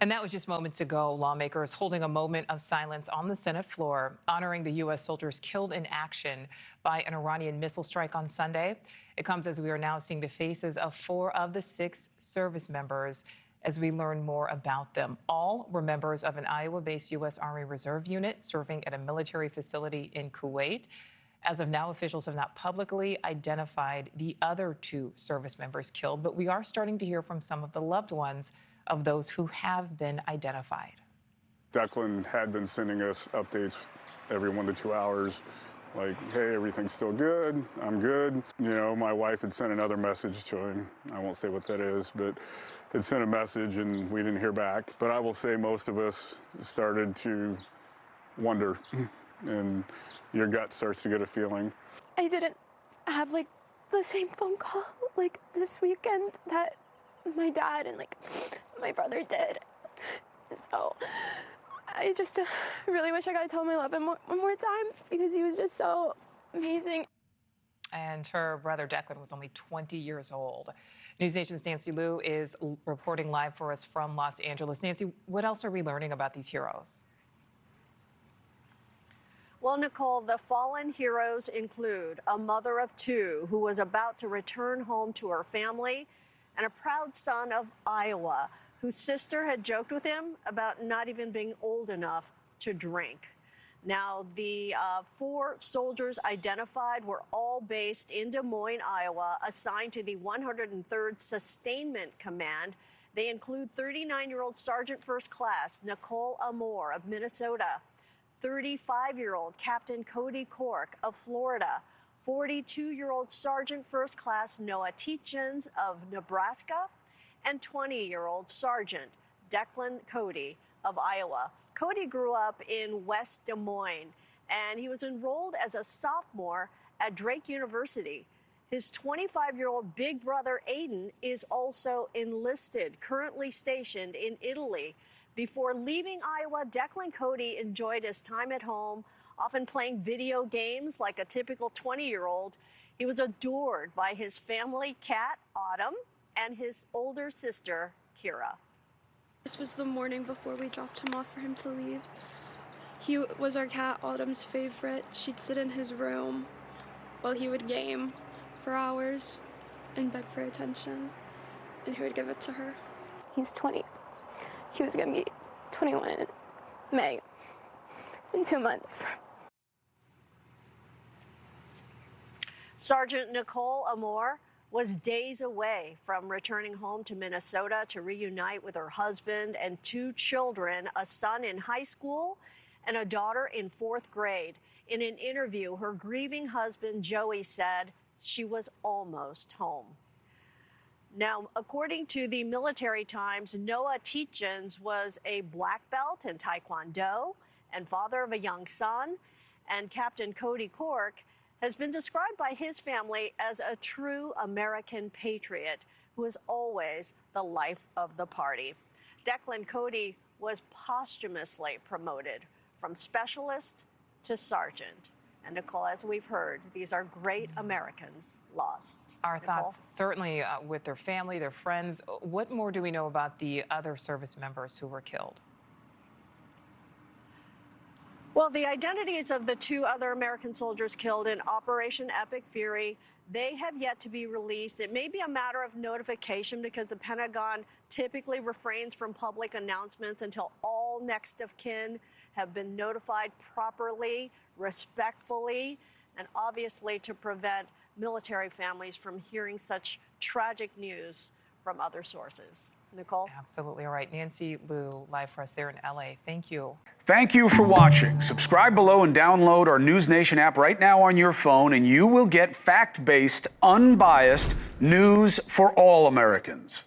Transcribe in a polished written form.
And that was just moments ago. Lawmakers holding a moment of silence on the Senate floor, honoring the U.S. soldiers killed in action by an Iranian missile strike on Sunday. It comes as we are now seeing the faces of 4 of the 6 service members as we learn more about them. All were members of an Iowa-based U.S. Army Reserve unit serving at a military facility in Kuwait. As of now, officials have not publicly identified the other 2 service members killed, but we are starting to hear from some of the loved ones of those who have been identified. Declan had been sending us updates every 1 to 2 hours, like, hey, everything's still good, I'm good. You know, my wife had sent another message to him. I won't say what that is, but had sent a message and we didn't hear back. But I will say most of us started to wonder, and your gut starts to get a feeling. I didn't have like the same phone call like this weekend that my dad and like my brother did. So I just really wish I got to tell him I love him one more time because he was just so amazing. And her brother Declan was only 20 years old. NewsNation's Nancy Liu is reporting live for us from Los Angeles. Nancy, what else are we learning about these heroes? Well, Nichole, the fallen heroes include a mother of 2 who was about to return home to her family, and a proud son of Iowa whose sister had joked with him about not even being old enough to drink. Now, the 4 soldiers identified were all based in Des Moines, Iowa, assigned to the 103rd Sustainment Command. They include 39-year-old Sergeant First Class Nichole Berlie of Minnesota, 35-year-old Captain Cody Cork of Florida, 42-year-old Sergeant First Class Noah Teachins of Nebraska, and 20-year-old Sergeant Declan Cody of Iowa. Cody grew up in West Des Moines, and he was enrolled as a sophomore at Drake University. His 25-year-old big brother, Aiden, is also enlisted, currently stationed in Italy. Before leaving Iowa, Declan Cody enjoyed his time at home, often playing video games like a typical 20-year-old. He was adored by his family cat, Autumn, and his older sister, Kira. This was the morning before we dropped him off for him to leave. He was our cat, Autumn's favorite. She'd sit in his room while he would game for hours and beg for attention, and he would give it to her. He's 20. He was gonna be 21 in May, in 2 months. Sergeant Nichole Berlie was days away from returning home to Minnesota to reunite with her husband and 2 children, a son in high school and a daughter in 4th grade. In an interview, her grieving husband, Joey, said she was almost home. Now, according to the Military Times, Noah Teachins was a black belt in Taekwondo and father of a young son, and Captain Cody Cork has been described by his family as a true American patriot who is always the life of the party. Declan Cody was posthumously promoted from specialist to sergeant. And Nichole, as we've heard, these are great Americans lost. Our Nichole? thoughts certainly with their family, their friends. What more do we know about the other service members who were killed? Well, the identities of the 2 other American soldiers killed in Operation Epic Fury, they have yet to be released. It may be a matter of notification because the Pentagon typically refrains from public announcements until all next of kin have been notified properly, respectfully, and obviously to prevent military families from hearing such tragic news from other sources. Nichole? Absolutely. All right. Nancy Liu, live for us there in LA. Thank you. Thank you for watching. Subscribe below and download our NewsNation app right now on your phone, and you will get fact-based, unbiased news for all Americans.